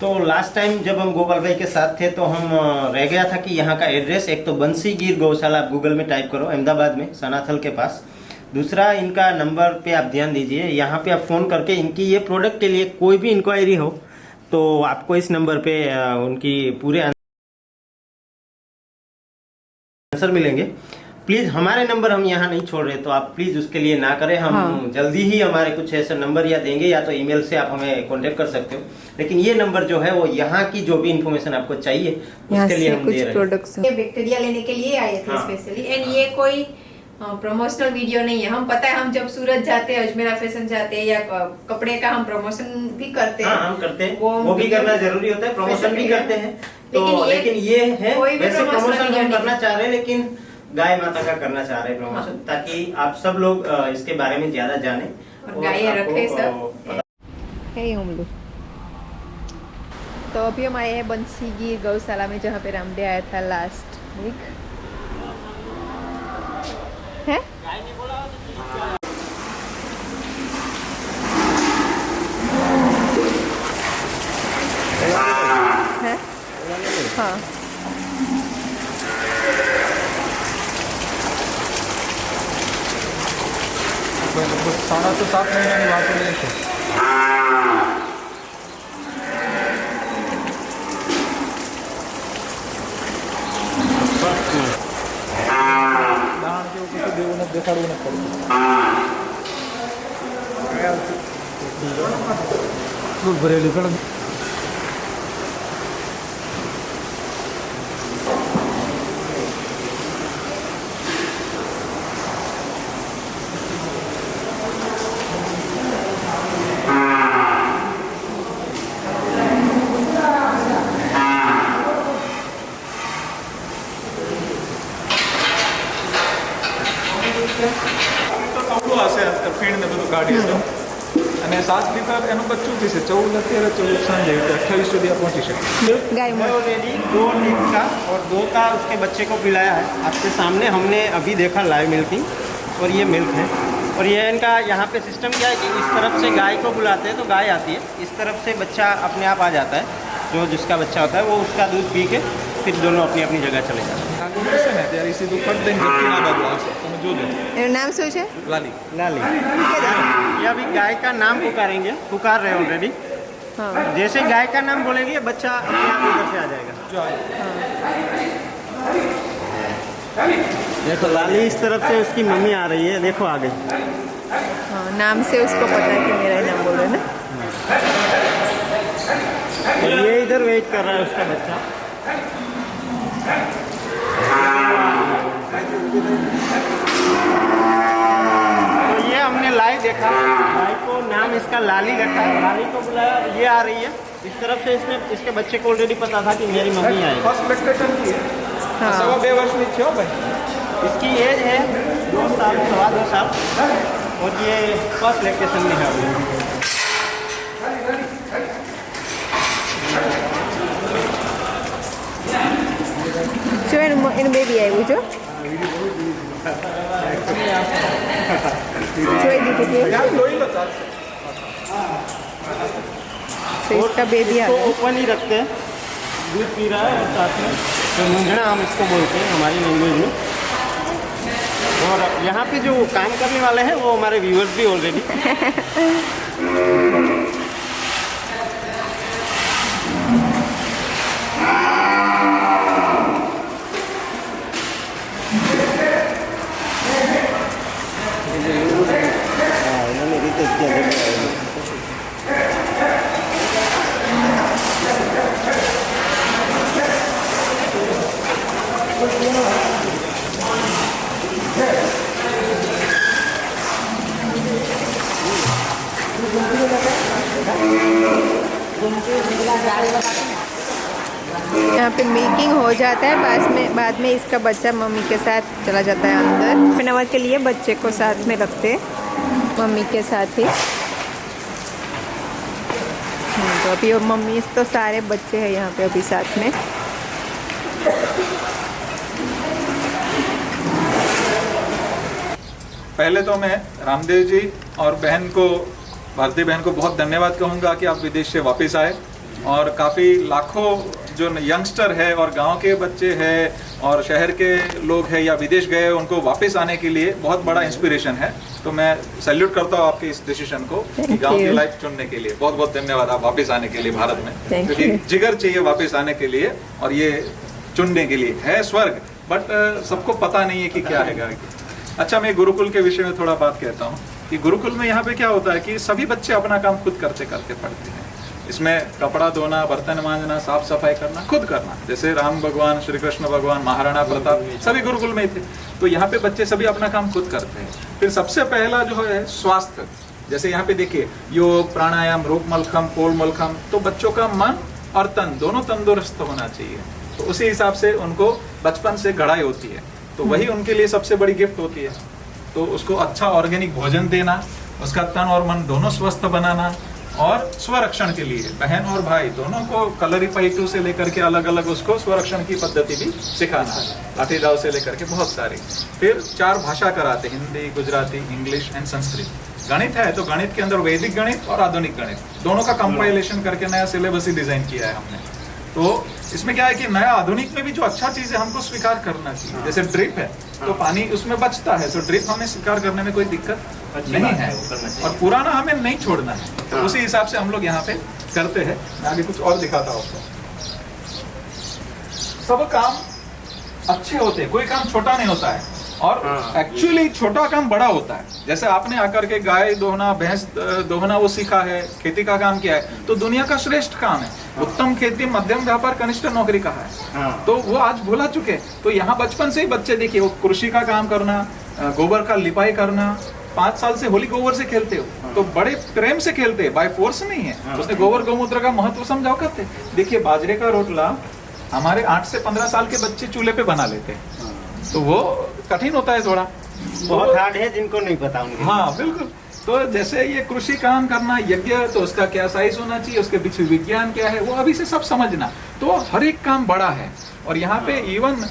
तो last time जब हम गोपाल भाई के साथ थे तो हम रह गया था कि यहाँ का एड्रेस, एक तो बंसी गिर गौशाला आप गूगल में टाइप करो, अहमदाबाद में सनाथल के पास। दूसरा, इनका नंबर पे आप ध्यान दीजिए, यहाँ पे आप फ़ोन करके इनकी ये प्रोडक्ट के लिए कोई भी इंक्वायरी हो तो आपको इस नंबर पे उनकी पूरे आंसर मिलेंगे। प्लीज़ हमारे नंबर हम यहाँ नहीं छोड़ रहे, तो आप प्लीज़ उसके लिए ना करें। हम जल्दी ही हमारे कुछ ऐसे नंबर या देंगे, या तो ईमेल से आप हमें कांटेक्ट कर सकते हो, लेकिन ये नंबर जो है वो यहाँ की जो भी इंफॉर्मेशन आपको चाहिए उसके लिए हम दे रहे हैं। ये बैक्टीरिया लेने के लिए आए थे स्पेशली, एंड ये कोई प्रमोशनल वीडियो नहीं है। हम पता है हम जब सूरत जाते हैं, अजमेरा फैशन जाते हैं, या कपड़े का हम प्रमोशन भी करते हैं। हम करते हैं, वो भी करना जरूरी होता है, प्रमोशन भी करते हैं। तो लेकिन ये है, वैसे प्रमोशन हम करना चाह रहे हैं, लेकिन गाय माता का करना चाह रहे हैं प्रमोशन, ताकि आप सब लोग इसके बारे में ज्यादा जाने और गाय रखे सब। तो अभी हम आए हैं बंसी गिर गौशाला में, जहाँ पे रामदेव आया था लास्ट वीक है। हाँ, लगभग 7.5 महीने की बात हो रही थी। दान के ऊपर देवने देखाड़ू न पड़े भरेली कड़ ફીણ ને બધું કાઢી દો અને 7 લીટર એનું બચ્ચું થી છે 14 અત્યારે 14 સાંજે 28 સુધી પહોંચી શકે। गाय ऑलरेडी 2 लीटर का और 2 का उसके बच्चे को पिलाया है आपके सामने, हमने अभी देखा लाइव मिल्किंग, और ये मिल्क है। और ये इनका यहाँ पे सिस्टम क्या है कि इस तरफ से गाय को बुलाते हैं तो गाय आती है, इस तरफ से बच्चा अपने आप आ जाता है, जो जिसका बच्चा होता है वो उसका दूध पी के फिर दोनों अपनी अपनी जगह चले जाते हैं। ને ત્યારે સીધું કટ દઈને ના બાજુ આવશે, તમે જોજો। એનું નામ શું છે? લાલી लाली। ये अभी गाय का नाम पुकारेंगे, पुकार रहे ऑलरेडी। हाँ, जैसे गाय का नाम बोलेंगे ये बच्चा अपने आप इधर से आ जाएगा। જો देखो लाली इस तरफ से उसकी मम्मी आ रही है, देखो आ गई। हाँ, नाम से उसको पता है कि मेरा ही नाम बोल रहे हैं ना। और ये इधर वेट कर रहा है उसका बच्चा। तो ये हमने लाइव देखा, गाय को नाम इसका लाली रखा है, लाली को बुलाया, ये आ रही है इस तरफ से। इसने इसके बच्चे को ऑलरेडी पता था कि मेरी मम्मी आएगी। ફર્સ્ટ લેક્ટેશન की है। हाँ। 2.5 વર્ષની છે હો ભાઈ। इसकी एज है 2 साल, 2.25 साल, और ये फर्स्ट लेक्टेशन में है अभी। જો એનું બેબી આવ્યું જો જોઈ દીધું કે યાર લોહી લો ચાલશે। तो इसका बेबी आ इसको गया। ओपन ही रखते हैं, दूध पी रहा है और साथ में तो मूंझना हम इसको बोलते हैं हमारी लैंग्वेज में। और यहाँ पे जो काम करने वाले हैं वो हमारे व्यूअर्स भी ऑलरेडी। यहाँ पे मिल्किंग हो जाता है, बाद में इसका बच्चा मम्मी के साथ चला जाता है अंदर। हाफ एन आवर के लिए बच्चे को साथ में रखते हैं मम्मी के साथ ही। तो अभी मम्मी तो सारे बच्चे हैं यहाँ पे अभी साथ में। पहले तो मैं रामदेव जी और बहन को, भारती बहन को बहुत धन्यवाद कहूँगा कि आप विदेश से वापस आए और काफ़ी लाखों जो यंगस्टर है और गांव के बच्चे हैं और शहर के लोग हैं या विदेश गए उनको वापस आने के लिए बहुत बड़ा इंस्पिरेशन है। तो मैं सैल्यूट करता हूँ आपके इस डिसीजन को कि गांव की लाइफ चुनने के लिए। बहुत बहुत धन्यवाद आप वापस आने के लिए भारत में, क्योंकि जिगर चाहिए वापस आने के लिए और ये चुनने के लिए है स्वर्ग, बट सबको पता नहीं है कि क्या है। अच्छा, मैं गुरुकुल के विषय में थोड़ा बात कहता हूँ कि गुरुकुल में यहाँ पे क्या होता है कि सभी बच्चे अपना काम खुद करते करते पढ़ते हैं। इसमें कपड़ा धोना, बर्तन मांजना, साफ सफाई करना खुद करना। जैसे राम भगवान, श्री कृष्ण भगवान, महाराणा प्रताप सभी गुरुकुल में थे, तो यहाँ पे बच्चे सभी अपना काम खुद करते हैं। फिर सबसे पहला जो है स्वास्थ्य, जैसे यहाँ पे देखिए योग, प्राणायाम, रूप मलखम, पोल मलखम, तो बच्चों का मन और तन दोनों तंदुरुस्त होना चाहिए। तो उसी हिसाब से उनको बचपन से गढ़ाई होती है, तो वही उनके लिए सबसे बड़ी गिफ्ट होती है। तो उसको अच्छा ऑर्गेनिक भोजन देना, उसका तन और मन दोनों स्वस्थ बनाना, और स्वरक्षण के लिए बहन और भाई दोनों को कलरीपयट्टू से लेकर के अलग अलग उसको स्वरक्षण की पद्धति भी सिखाना है, लाठी दाव से लेकर के बहुत सारी। फिर 4 भाषा कराते, हिंदी, गुजराती, इंग्लिश एंड संस्कृत। गणित है तो गणित के अंदर वैदिक गणित और आधुनिक गणित दोनों का कंपाइलेशन करके नया सिलेबस ही डिजाइन किया है हमने। तो इसमें क्या है कि नया आधुनिक में भी जो अच्छा चीज है हमको स्वीकार करना चाहिए। जैसे ड्रिप है तो पानी उसमें बचता है, तो ड्रिप हमें स्वीकार करने में कोई दिक्कत नहीं है, और पुराना हमें नहीं छोड़ना है। तो उसी हिसाब से हम लोग यहाँ पे करते हैं। मैं आगे कुछ और दिखाता हूँ आपको। सब काम अच्छे होते हैं, कोई काम छोटा नहीं होता है, और एक्चुअली छोटा काम बड़ा होता है। जैसे आपने आकर के गाय दोहना, भैंस दोहना वो सीखा है, खेती का काम किया है, तो दुनिया का श्रेष्ठ काम है। उत्तम खेती, मध्यम व्यापार, कनिष्ठ नौकरी कहा है, तो वो आज भूला चुके। तो यहाँ बचपन से ही बच्चे देखिए, वो कृषि का काम करना, गोबर का लिपाई करना, 5 साल से होली गोबर से खेलते हो तो बड़े प्रेम से खेलते हैं, बाय फोर्स नहीं है। उसने गोबर गौमूत्र का महत्व समझाओ करते। देखिए बाजरे का रोटला हमारे 8 से 15 साल के बच्चे चूल्हे पे बना लेते हैं, तो वो कठिन होता है थोड़ा, बहुत हार्ड है, जिनको नहीं पता उनके। हाँ बिल्कुल। तो जैसे ये कृषि काम करना, यज्ञ, तो उसका क्या साइज होना चाहिए, उसके पीछे विज्ञान क्या है, वो अभी से सब समझना। तो हर एक काम बड़ा है, और यहाँ पे इवन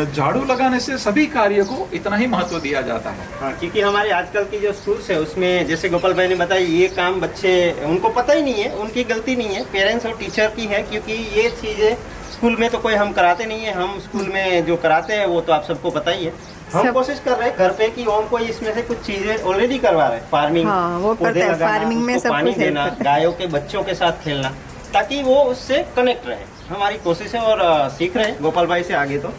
झाड़ू लगाने से सभी कार्य को इतना ही महत्व दिया जाता है। हाँ, क्योंकि हमारे आजकल की जो स्कूल्स है उसमें जैसे गोपाल भाई ने बताया, ये काम बच्चे उनको पता ही नहीं है, उनकी गलती नहीं है, पेरेंट्स और टीचर की है। क्योंकि ये चीज़ें स्कूल में तो कोई हम कराते नहीं है, हम स्कूल में जो कराते हैं वो तो आप सबको पता ही है। हम कोशिश कर रहे हैं घर पे कि हम कोई इसमें से कुछ चीजें ऑलरेडी करवा रहे हैं। फार्मिंग, वो करते हैं, फार्मिंग में सब पानी कुछ देना, गायों के बच्चों के साथ खेलना, ताकि वो उससे कनेक्ट रहे। हमारी कोशिश है और सीख रहे हैं गोपाल भाई से आगे। तो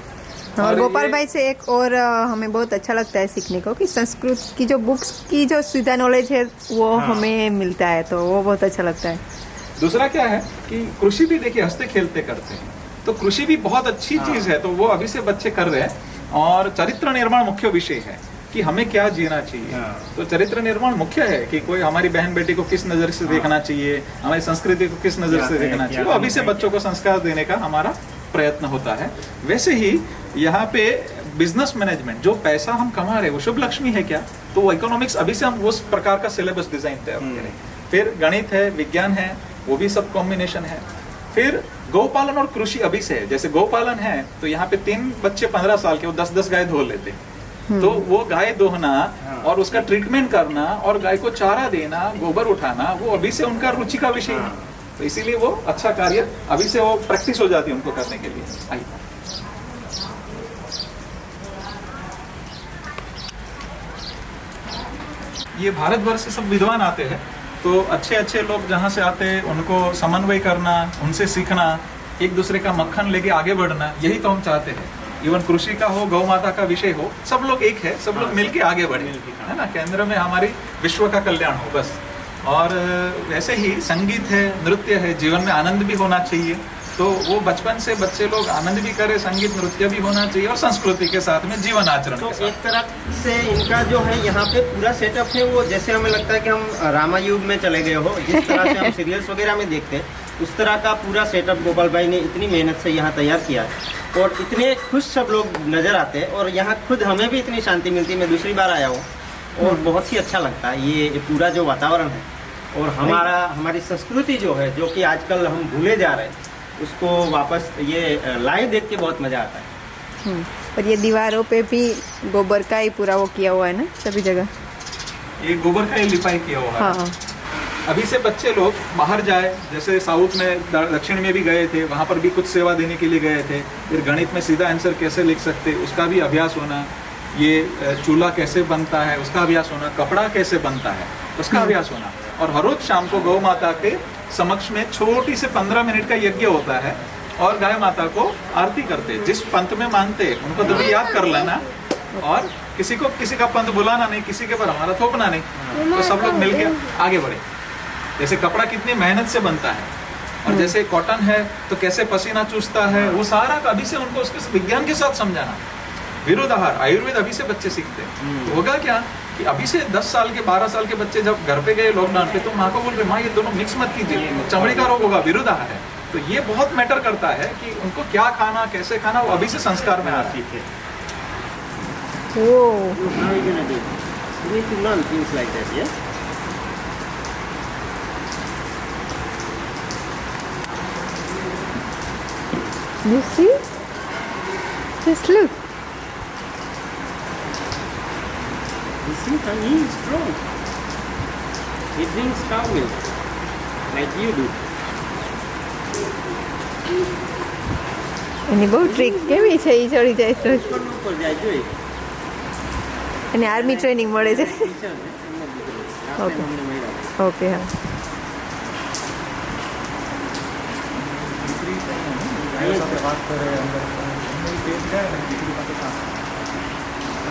और गोपाल भाई से एक और हमें बहुत अच्छा लगता है सीखने को कि संस्कृत की जो बुक्स की जो सीधा नॉलेज है वो हमें मिलता है, तो वो बहुत अच्छा लगता है। दूसरा क्या है कि कृषि भी देखिए हंसते खेलते करते हैं, तो कृषि भी बहुत अच्छी चीज है, तो वो अभी से बच्चे कर रहे हैं। और चरित्र निर्माण मुख्य विषय है कि हमें क्या जीना चाहिए। तो चरित्र निर्माण मुख्य है कि कोई हमारी बहन बेटी को किस नजर से देखना चाहिए, हमारी संस्कृति को किस नजर से देखना चाहिए, वो अभी से बच्चों को संस्कार देने का हमारा प्रयत्न होता है। वैसे ही यहाँ पे बिजनेस मैनेजमेंट, जो पैसा हम कमा रहे हैं वो शुभ लक्ष्मी है क्या, तो वो इकोनॉमिक्स अभी से हम उस प्रकार का सिलेबस डिजाइन तैयार कर रहे हैं। फिर गणित है, विज्ञान है, वो भी सब कॉम्बिनेशन है। फिर गौपालन और कृषि अभी से है। जैसे गौपालन है तो यहाँ पे 3 बच्चे 15 साल के वो 10-10 गाय धो लेते हैं, तो वो गाय दोहना और उसका ट्रीटमेंट करना और गाय को चारा देना, गोबर उठाना, वो अभी से उनका रुचि का विषय है। तो इसीलिए वो अच्छा कार्य अभी से वो प्रैक्टिस हो जाती है उनको करने के लिए। आइए ये भारतवर्ष से सब विद्वान आते हैं, तो अच्छे अच्छे लोग जहाँ से आते हैं उनको समन्वय करना, उनसे सीखना, एक दूसरे का मक्खन लेके आगे बढ़ना, यही तो हम चाहते हैं। इवन कृषि का हो, गौ माता का विषय हो, सब लोग एक है, सब लोग मिलके आगे बढ़े, है ना। केंद्र में हमारी विश्व का कल्याण हो बस। और वैसे ही संगीत है, नृत्य है, जीवन में आनंद भी होना चाहिए, तो वो बचपन से बच्चे लोग आनंद भी करें, संगीत नृत्य भी होना चाहिए और संस्कृति के साथ में जीवन आचरण तो के साथ। एक तरह से इनका जो है यहाँ पे पूरा सेटअप है वो जैसे हमें लगता है कि हम रामायुग में चले गए हो, जिस तरह से हम सीरियल्स वगैरह में देखते हैं उस तरह का पूरा सेटअप गोपाल भाई ने इतनी मेहनत से यहाँ तैयार किया है और इतने खुश सब लोग नज़र आते हैं। और यहाँ खुद हमें भी इतनी शांति मिलती है। मैं दूसरी बार आया हूँ और बहुत ही अच्छा लगता है ये पूरा जो वातावरण है, और हमारी संस्कृति जो है, जो कि आजकल हम भूले जा रहे हैं, उसको वापस ये लाइव देख के बहुत मजा आता है। और ये दीवारों पे भी गोबर का ही पूरा वो किया हुआ है ना, सभी जगह ये गोबर का ही लिपाई किया हुआ है। हाँ। अभी से बच्चे लोग बाहर जाए, जैसे साउथ में दक्षिण में भी गए थे, वहाँ पर भी कुछ सेवा देने के लिए गए थे, फिर गणित में सीधा आंसर कैसे लिख सकते उसका भी अभ्यास होना, ये चूल्हा कैसे बनता है उसका अभ्यास होना, कपड़ा कैसे बनता है उसका अभ्यास होना। और हर रोज शाम को गौ माता के समक्ष में छोटी से 15 मिनट का यज्ञ होता है और गाय माता को आरती करते, जिस पंथ में मानते उनको तो भी याद कर लेना, और किसी का पंथ बुलाना नहीं, किसी के पर हमारा थोपना नहीं, तो सब लोग मिलकर आगे बढ़े। जैसे कपड़ा कितनी मेहनत से बनता है, और जैसे कॉटन है तो कैसे पसीना चूसता है, वो सारा अभी से उनको उसके विज्ञान के साथ समझाना। विरुद्ध आहार आयुर्वेद अभी से बच्चे सीखते हैं। तो होगा क्या कि अभी से 10 साल के 12 साल के बच्चे जब घर पे गए लॉकडाउन पे, तो माँ को बोल रहे माँ ये दोनों मिक्स मत कीजिए, चमड़ी का रोग होगा, विरुद्ध आहार है। तो ये बहुत मैटर करता है कि उनको क्या खाना कैसे खाना, वो अभी से संस्कार में आती है। How are you gonna do? You need to learn things like that, yeah? You see? Just look. You see, honey is strong. It drinks cow milk, like you do. એની બહુ ટ્રીક કેવી છે, એ ચડી જાય તો ઉપર જાય જોઈ. એને આર્મી ટ્રેનિંગ મળે છે. ટીચર ને એમનો દીકરો. આપણે Okay. અમને મળ્યા. ઓકે હા.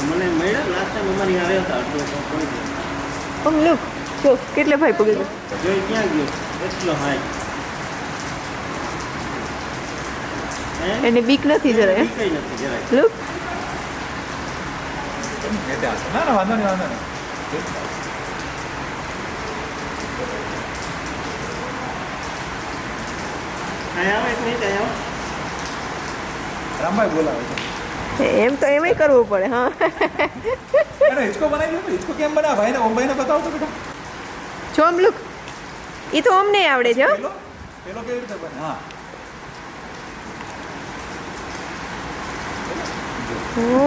મને મળ્યા લાસ્ટ ટાઈમ અમારી આવ્યા હતા એટલે ઓમ લુક જો કેટલે ભાઈ પગે ગયો. જોઈ ક્યાં ગયો એટલો હાઈ. એને બીક નથી જરાય. કઈ નથી જરાય. લુક ના ના વાંધો નહીં, વાંધો નહીં. અહીંયા આવો એક મિનિટ અહીંયા આવો. रामभाई बोला એમ તો એમય કરવું પડે. હા अरे इसको बनाई लो, इसको केम बना भाई ने, ओम भाई ने बताओ तो बेटा। જો આમ લુક એ તો અમને આવડે છે. पेलो पेलो केवी रीते बने? हाँ ઓ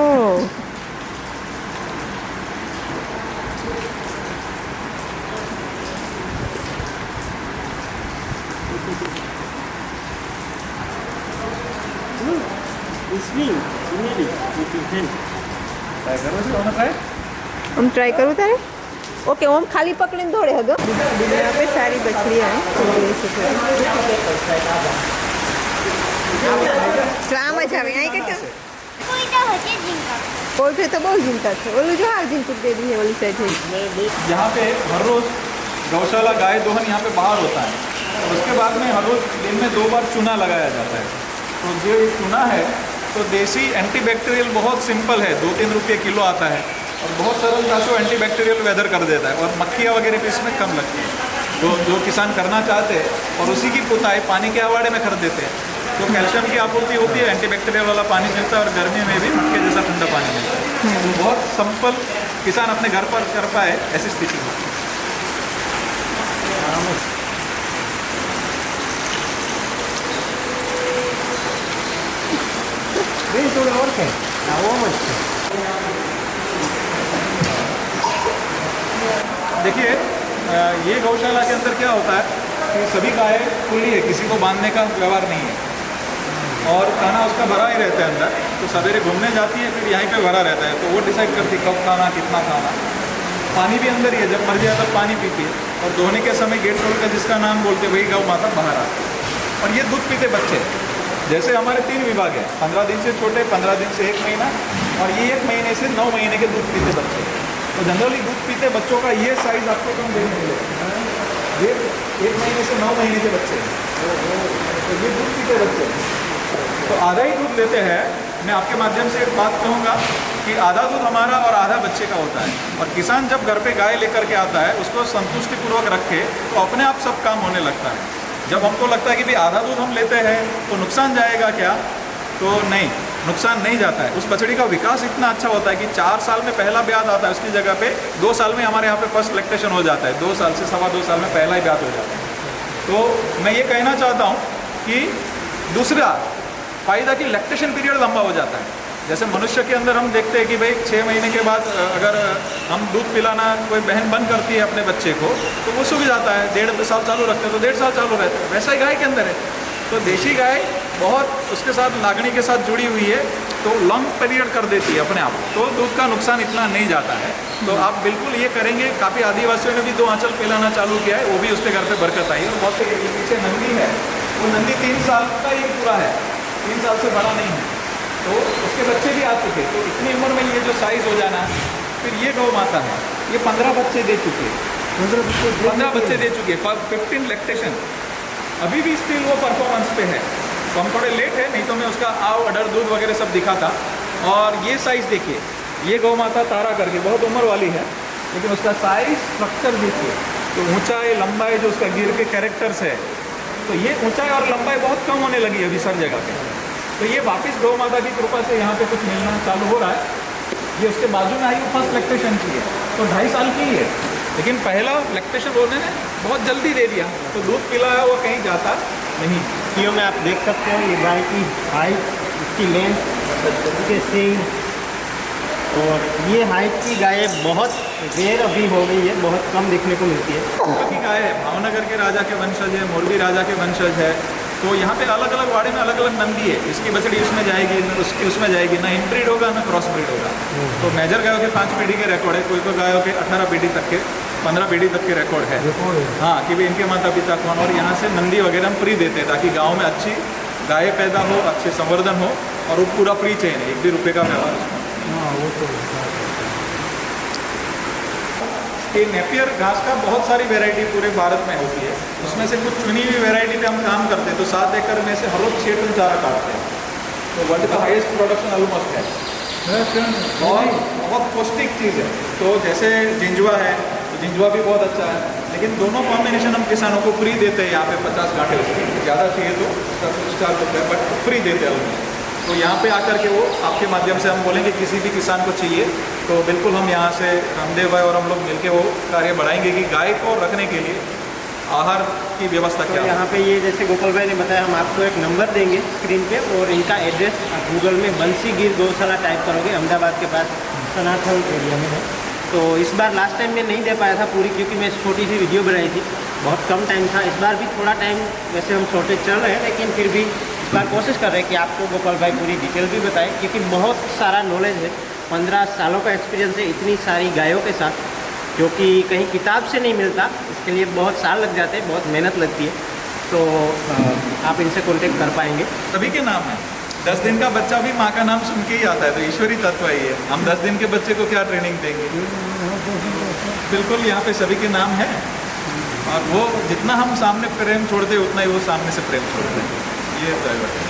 You swing immediately with your hand. Try करो जी, ओम ट्राई। આમ ટ્રાય કરું તારે. ઓકે ઓમ ખાલી પકડીને દોડે હગો. બીજા આપણે સારી બછડી આવે આમ જ આવે અહીં કે કોઈ તો બહુ ચિંતા છે. ઓલું જો આ જીંકું દે દી ઓલી સાઈડ. यहाँ पे हर रोज गौशाला गाय दोहन यहाँ पे बाहर होता है, और उसके बाद में हर रोज दिन में 2 बार चूना लगाया जाता है। तो जो ये चूना है तो देसी एंटीबैक्टीरियल बहुत सिंपल है, 2-3 रुपये किलो आता है, और बहुत सरलता से एंटीबैक्टीरियल वेदर कर देता है, और मक्खियाँ वगैरह भी इसमें कम लगती है। तो जो किसान करना चाहते हैं और उसी की पुताई पानी के हवाड़े में कर देते हैं, तो कैल्शियम की आपूर्ति होती है, एंटीबैक्टीरियल वाला पानी मिलता है, और गर्मी में भी मक्के जैसा ठंडा पानी मिलता है। तो बहुत सिंपल किसान अपने घर पर कर पाए ऐसी स्थिति होती है। થોડું ઓર કે આવો મત છે. देखिए ये गौशाला के अंदर क्या होता है कि सभी गायें खुली है, किसी को बांधने का व्यवहार नहीं है, और खाना उसका भरा ही रहता है अंदर। तो सवेरे घूमने जाती है, फिर यहीं पे भरा रहता है, तो वो डिसाइड करती है कब खाना कितना खाना। पानी भी अंदर ही है, जब मर्जी आता पानी पीती है, और धोने के समय गेट खोल कर जिसका नाम बोलते वही गौ माता बाहर आती है। और ये दूध पीते बच्चे, जैसे हमारे 3 विभाग है, 15 दिन से छोटे, 15 दिन से 1 महीना, और ये 1 महीने से 9 महीने के दूध पीते बच्चे। तो जनरली दूध पीते बच्चों का ये साइज आपको कम देखने मिलेगा। ये 1 महीने से 9 महीने के बच्चे, तो ये दूध पीते बच्चे तो आधा ही दूध लेते हैं। मैं आपके माध्यम से एक बात कहूँगा कि आधा दूध हमारा और आधा बच्चे का होता है, और किसान जब घर पे गाय लेकर के आता है उसको संतुष्टिपूर्वक रखे तो अपने आप सब काम होने लगता है। जब हमको लगता है कि भाई आधा दूध हम लेते हैं तो नुकसान जाएगा क्या, तो नहीं, नुकसान नहीं जाता है। उस बछड़ी का विकास इतना अच्छा होता है कि 4 साल में पहला ब्यात आता है, उसकी जगह पे 2 साल में हमारे यहाँ पे फर्स्ट लैक्टेशन हो जाता है, 2 साल से 2.25 साल में पहला ही ब्यात हो जाता है। तो मैं ये कहना चाहता हूँ कि दूसरा फ़ायदा कि लैक्टेशन पीरियड लंबा हो जाता है। जैसे मनुष्य के अंदर हम देखते हैं कि भाई 6 महीने के बाद अगर हम दूध पिलाना कोई बहन बंद करती है अपने बच्चे को तो वो सूख जाता है, 1.5 साल चालू रखते हैं तो 1.5 साल चालू रहता है, वैसा ही गाय के अंदर है। तो देशी गाय बहुत उसके साथ लागणी के साथ जुड़ी हुई है, तो लॉन्ग पीरियड कर देती है अपने आप, तो दूध का नुकसान इतना नहीं जाता है। तो आप बिल्कुल ये करेंगे। काफ़ी आदिवासियों ने भी 2 आंचल पिलाना चालू किया है, वो भी उसके घर पे बरकत आई है। और बहुत ये पीछे नंदी है, वो नंदी 3 साल का ही पूरा है, 3 साल से बड़ा नहीं है, तो उसके बच्चे भी आ चुके। तो इतनी उम्र में ये जो साइज़ हो जाना है। फिर ये गौ माता है, ये 15 बच्चे दे चुके, 15 बच्चे दे चुके, 15 लैक्टेशन, अभी भी स्टिल वो परफॉर्मेंस पे है। तो हम थोड़े लेट है, नहीं तो मैं उसका आव अडर दूध वगैरह सब दिखाता। और ये साइज़ देखिए, ये गौ माता तारा करके बहुत उम्र वाली है, लेकिन उसका साइज़ स्ट्रक्चर देखिए, तो ऊंचाई लंबाई जो उसका गिर के कैरेक्टर्स है, तो ये ऊंचाई और लंबाई बहुत कम होने लगी अभी सब जगह पे। तो ये वापस गौ माता की कृपा से यहाँ पे कुछ मिलना चालू हो रहा है। ये उसके बाजू में आई वो फर्स्ट लैक्टेशन की है, तो 2.5 साल की ही है, लेकिन पहला लैक्टेशन बोलने ने बहुत जल्दी दे दिया, तो दूध पिलाया वो कहीं जाता नहीं। वीडियो में आप देख सकते हो ये गाय की हाइट, इसकी लेंथ, इसके सींग, और ये हाइट की गाय बहुत रेयर अभी हो गई है, बहुत कम देखने को मिलती है। की गाय है, भावनगर के राजा के वंशज है, मोरबी राजा के वंशज है। तो यहाँ पे अलग अलग वाड़े में अलग अलग नंदी है, इसकी बछड़ी उसमें जाएगी, उसकी उसमें जाएगी, ना इनब्रीड होगा ना क्रॉस ब्रीड होगा। तो मेजर गायों के 5 पीढ़ी के रिकॉर्ड है, कोई गायों के 18 पीढ़ी तक के, 15 पीढ़ी तक के रिकॉर्ड है। हाँ, कि भाई इनके माता पिता कौन। और यहाँ से नंदी वगैरह हम फ्री देते हैं, ताकि गाँव में अच्छी गाय पैदा हो, अच्छे संवर्धन हो, और वो पूरा फ्री चेन है, 1 भी रुपये का व्यवहार उसमें। ये नेपियर घास का बहुत सारी वैरायटी पूरे भारत में होती है, उसमें से कुछ चुनी हुई वैरायटी पे हम काम करते हैं। तो 7 एकड़ में से हर रोज 6 टन चारा काटते हैं, तो वर्ल्ड का हाईएस्ट प्रोडक्शन ऑलमोस्ट है, और बहुत पौष्टिक चीज़ है। तो जैसे जिंजवा है, तो जिंजवा भी बहुत अच्छा है, लेकिन दोनों कॉम्बिनेशन हम किसानों को फ्री देते हैं। यहाँ पे 50 गांठे उसकी, ज़्यादा चाहिए तो उसका कुछ चार्ज होता है, बट फ्री देते हैं। तो यहाँ पे आकर के वो आपके माध्यम से हम बोलेंगे किसी भी किसान को चाहिए, तो बिल्कुल हम यहाँ से रामदेव भाई और हम लोग मिलके वो कार्य बढ़ाएंगे कि गाय को रखने के लिए आहार की व्यवस्था क्या है। यहाँ पे ये जैसे गोपाल भाई ने बताया, हम आपको एक नंबर देंगे स्क्रीन पे, और इनका एड्रेस आप गूगल में बंसी गिर गौशाला टाइप करोगे, अहमदाबाद के पास सनाथल एरिया में है। तो इस बार लास्ट टाइम मैं नहीं दे पाया था पूरी, क्योंकि मैं छोटी सी वीडियो बनाई थी, बहुत कम टाइम था। इस बार भी थोड़ा टाइम वैसे हम शॉर्टेज चल रहे हैं, लेकिन फिर भी इस बार कोशिश कर रहे हैं कि आपको गोपाल भाई पूरी डिटेल भी बताएं, क्योंकि बहुत सारा नॉलेज है, 15 सालों का एक्सपीरियंस है इतनी सारी गायों के साथ, जो कि कहीं किताब से नहीं मिलता। इसके लिए बहुत साल लग जाते हैं, बहुत मेहनत लगती है। तो आप इनसे कांटेक्ट कर पाएंगे। सभी के नाम है, 10 दिन का बच्चा भी माँ का नाम सुन के ही आता है, तो ईश्वरी तत्व ही है। हम 10 दिन के बच्चे को क्या ट्रेनिंग देंगे? बिल्कुल, यहाँ पे सभी के नाम है, और वो जितना हम सामने प्रेम छोड़ते हैं उतना ही वो सामने से प्रेम छोड़ते हैं। ये ड्राइवर है।